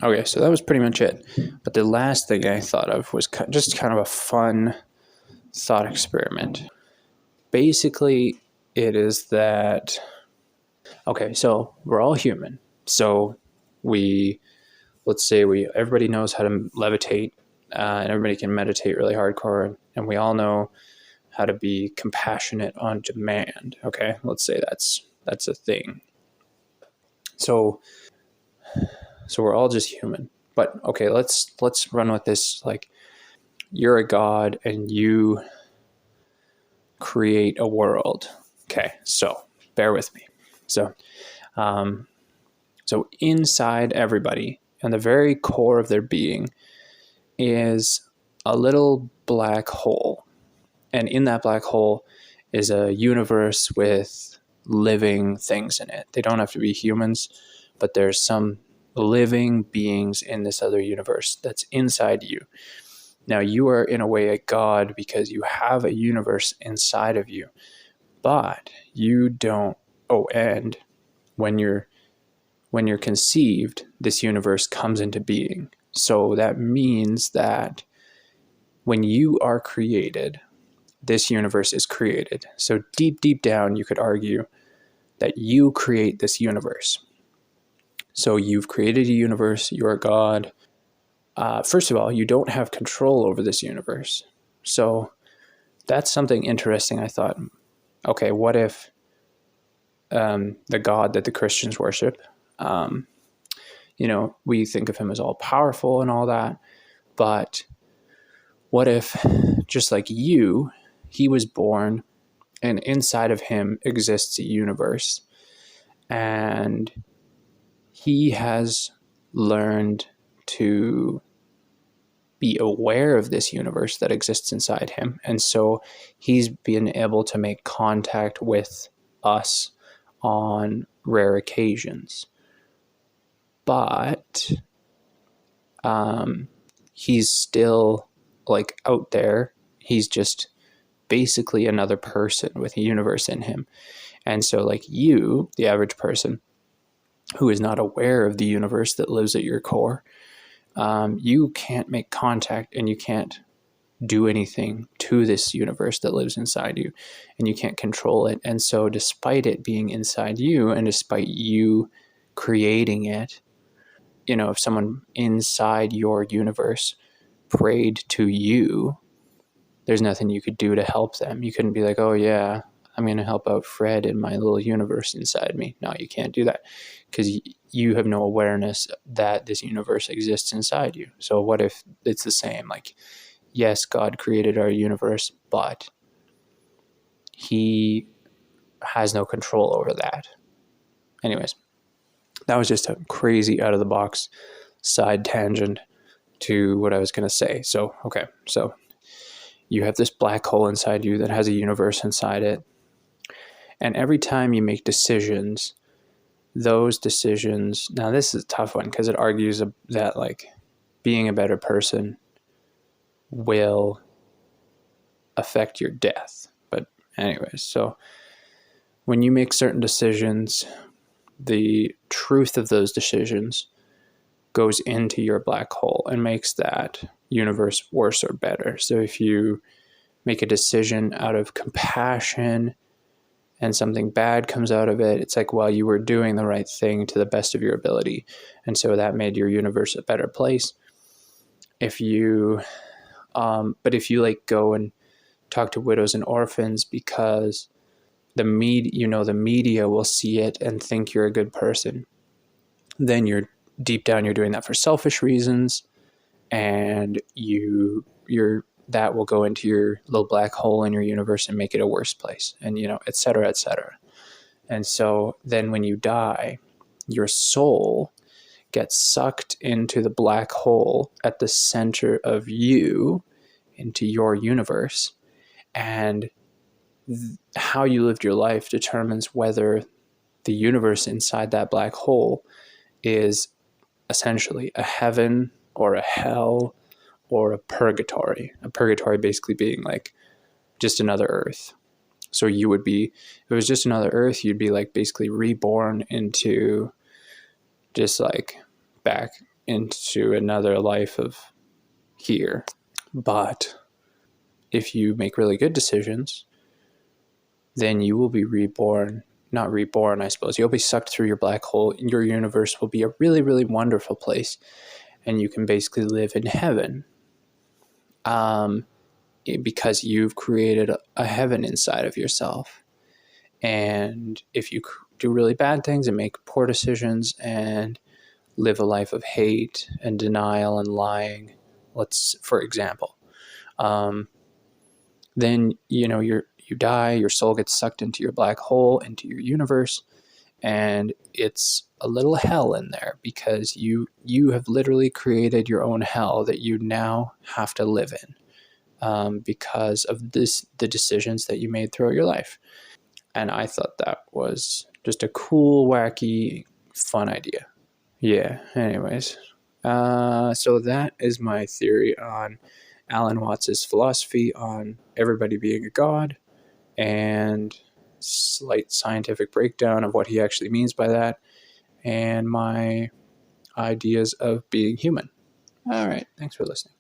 Okay, so that was pretty much it. But the last thing I thought of was just kind of a fun thought experiment. Basically, it is that, okay, so we're all human. So let's say everybody knows how to levitate, and everybody can meditate really hardcore, and we all know how to be compassionate on demand. Okay, let's say that's a thing. So we're all just human. But okay, let's run with this. Like, you're a god and you create a world. Okay, so bear with me. So inside everybody, and the very core of their being, is a little black hole. And in that black hole is a universe with living things in it. They don't have to be humans, but there's some living beings in this other universe that's inside you. Now, you are in a way a god because you have a universe inside of you, but you don't. Oh, and when you're conceived, this universe comes into being. So that means that when you are created, this universe is created. So deep down, you could argue that you create this universe. So you've created a universe, you're a god. First of all, you don't have control over this universe. So that's something interesting. I thought, okay, what if the God that the Christians worship, we think of him as all powerful and all that, but what if, just like you, he was born and inside of him exists a universe, and he has learned to be aware of this universe that exists inside him. And so he's been able to make contact with us on rare occasions. But he's still like out there. He's just basically another person with a universe in him. And so like you, the average person who is not aware of the universe that lives at your core, you can't make contact and you can't do anything to this universe that lives inside you, and you can't control it. And so despite it being inside you and despite you creating it, if someone inside your universe prayed to you, there's nothing you could do to help them. You couldn't be like, oh yeah, I'm going to help out Fred in my little universe inside me. No, you can't do that because you have no awareness that this universe exists inside you. So what if it's the same? Like, yes, God created our universe, but he has no control over that. Anyways, that was just a crazy out of the box side tangent to what I was going to say. So, okay. So you have this black hole inside you that has a universe inside it. And every time you make decisions, those decisions, now this is a tough one because it argues that like being a better person will affect your death. But anyways, so when you make certain decisions, the truth of those decisions goes into your black hole and makes that universe worse or better. So if you make a decision out of compassion and something bad comes out of it, it's like, well, you were doing the right thing to the best of your ability. And so that made your universe a better place. If you like go and talk to widows and orphans because the media will see it and think you're a good person, then you're deep down, you're doing that for selfish reasons, and that will go into your little black hole in your universe and make it a worse place, and et cetera, et cetera. And so then when you die, your soul gets sucked into the black hole at the center of you, into your universe, and how you lived your life determines whether the universe inside that black hole is essentially a heaven or a hell or a purgatory. A purgatory basically being like just another earth. So you would be, if it was just another earth, you'd be like basically reborn into just like back into another life of here. But if you make really good decisions, then you will be reborn. Not reborn, I suppose. You'll be sucked through your black hole. Your universe will be a really, really wonderful place. And you can basically live in heaven. Because you've created a heaven inside of yourself. And if you do really bad things and make poor decisions and live a life of hate and denial and lying, for example, then you die, your soul gets sucked into your black hole, into your universe, and it's a little hell in there because you have literally created your own hell that you now have to live in, because of the decisions that you made throughout your life. And I thought that was just a cool, wacky, fun idea. Yeah, anyways. So that is my theory on Alan Watts' philosophy on everybody being a god, and slight scientific breakdown of what he actually means by that, and my ideas of being human. All right, thanks for listening.